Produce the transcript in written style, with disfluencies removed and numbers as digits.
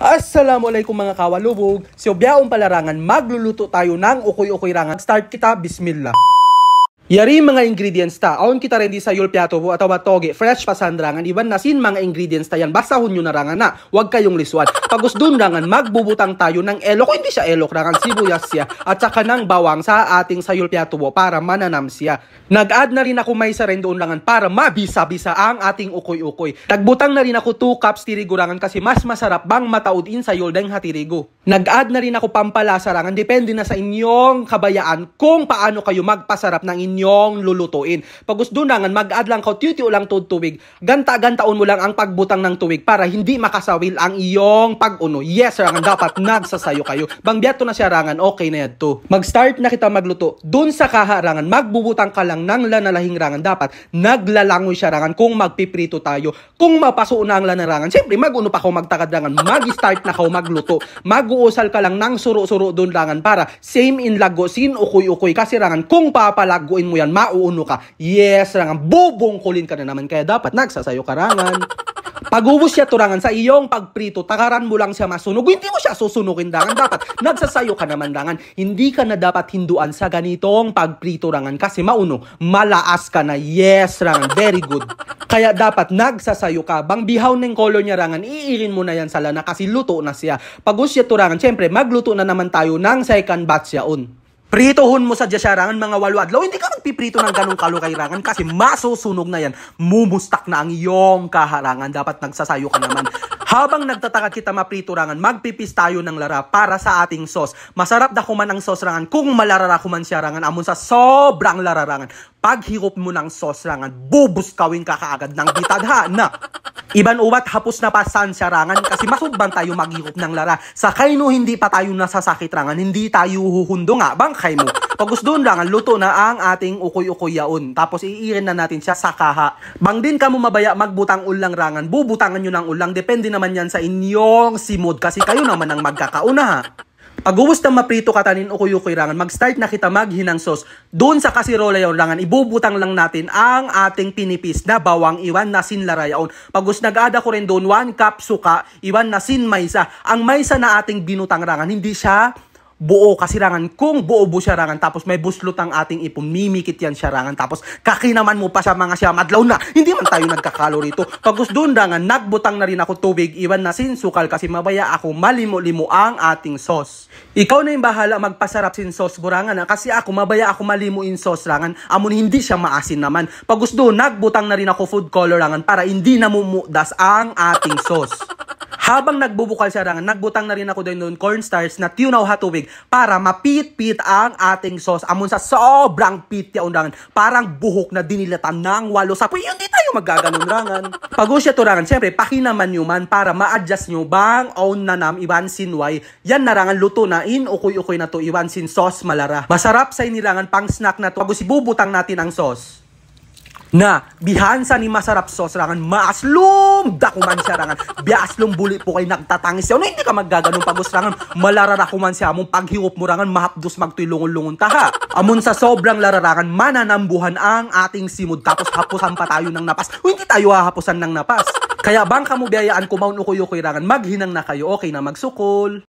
Assalamualaikum mga kawalubog. So biyaong palarangan, magluluto tayo ng ukoy-ukoy rangan. Start kita, bismillah. Yari mga ingredients ta. Aon kita rin di sa yulpiato po atawa toge. Fresh pasandrangan. Iban nasin mga ingredients ta yan. Basahon nyo na rangan na. Huwag kayong lisuan. Pagos dun rangan, magbubutang tayo ng elok. O hindi siya elok rangan. Sibuyas siya. At saka ng bawang sa ating sa yulpiato po para mananam siya. Nag-add na rin ako may sa rin doon rangan para mabisa-bisa ang ating ukoy-ukoy. Nagbutang na rin ako 2 cups tirigo rangan kasi mas masarap bang mataudin sa yuldeng hatirigo. Nag-add na rin ako pampalasa rangan. Depende na sa inyong kabayaan kung paano kayo magpasarap ng inyong lulutuin. Pag gusto nangan, mag-add lang ka, tiyo lang tubig. Ganta-gantaon mo lang ang pagbutang ng tubig para hindi makasawil ang iyong pag-uno. Yes, rangan, dapat nagsasayo kayo. Bang biyato na siya rangan, okay na yan to. Mag-start na kita magluto. Doon sa kaharangan, magbubutang ka lang ng lanalahing rangan. Dapat naglalangoy siya rangan kung magpiprito tayo. Kung mapaso na ang lanarangan, siyempre mag-uno pa ako magtakad rangan. Mag-start na ako magluto. Mag-uusal ka lang ng suro-suro doon rangan para same in lago, sin ukoy-ukoy. Kasi rangan, kung papalaguin mo yan, mauuno ka. Yes, rangan, bubungkulin ka na naman. Kaya dapat nagsasayo ka rangan. Pag-ubos siya turangan sa iyong pagprito, takaran mo lang siya masunog. Hindi mo siya susunugin rangan. Dapat nagsasayo ka naman rangan. Hindi ka na dapat hinduan sa ganitong pagprito rangan kasi mauno, malaas ka na. Yes, rangan, very good. Kaya dapat nagsasayo ka. Bang bihaw ng color niya rangan, iirin mo na yan sa lana kasi luto na siya. Pag-ubos siya turangan, syempre magluto na naman tayo ng second batch yaon. Pritohon mo sa dyasarangan mga 8 adlaw. Hindi ka magpiprito ng ganong kalukay rangan kasi masusunog na yan. Mumustak na ang iyong kaharangan. Dapat nagsasayo ka naman. Habang nagtataka kita maprito rangan, magpipis tayo ng lara para sa ating sauce. Masarap da kuman ang sauce rangan kung malarara kuman siya rangan. Amon sa sobrang lararangan. Pag higop mo ng sauce rangan, bubuskawin ka kaagad ng bitadha na. Iban uwat hapos na pasan siya rangan kasi masubban tayo maghigop ng lara. Sa kayno hindi pa tayo nasasakit rangan, hindi tayo huhundo nga bang kay mo. Pag gusto doon rangan, luto na ang ating ukoy-ukoy yaon. Tapos iirin na natin siya sa kaha. Bang din ka mo mabaya magbutang ulang rangan, bubutangan nyo ng ulang. Depende naman yan sa inyong simod kasi kayo naman ang magkakauna ha. Pag ubos na maprito katanin ukoy-ukoy rangan, mag-start na kita maghinang sauce. Doon sa kasirola yaon rangan, ibubutang lang natin ang ating pinipis na bawang iwan na sinlara yaon. Pag gusto nag-ada ko rin doon 1 cup suka, iwan na sin maysa. Ang maysa na ating binutang rangan, hindi siya buo kasi rangan. Kung buo siya rangan, tapos may buslot ang ating ipon, mimikit yan siya rangan. Tapos kakinaman mo pa sa mga siya madlaw na. Hindi man tayo nagkakalo rito. Pag gusto doon rangan, nagbutang na rin ako tubig, iwan na sin sukal kasi mabaya ako malimo-limo ang ating sauce. Ikaw na yung bahala magpasarap sin sauce burangan ha? Kasi ako mabaya ako malimo in sauce rangan. Amon hindi siya maasin naman. Pag gusto nagbutang na rin ako food color rangan para hindi namumudas ang ating sauce. Habang nagbubukal siya rangan, nagbutang na rin ako doon cornstarch na tunaw hatubig para mapit-pit ang ating sauce. Amon sa sobrang pit yaon rangan, parang buhok na dinilatan ng 8 sapoy. Hindi tayo magaganon rangan. Pag siya to rangan, syempre pakinaman nyo man para ma-adjust nyo bang own na nam iwan sin way. Yan na rangan, luto na in ukoy-ukoy na to iwan sin sauce malara. Masarap sa inilangan pang snack na to. Pag ibubutang natin ang sauce na bihansa ni masarap sauce rangan, maaslum dakuman siya rangan, biaslum buli po kay nagtatangis siya. No, hindi ka maggaganon pagos rangan, malarara kuman siya among paghiwop mo rangan, mahapdos magtulungon-lungon taha. Amon sa sobrang lararangan, mananambuhan ang ating simod tapos hapusan pa tayo ng napas. O hindi tayo hahapusan ng napas. Kaya bang kamubiyayaan kumaun ukoy-ukoy rangan, maghinang na kayo, okay na magsukol.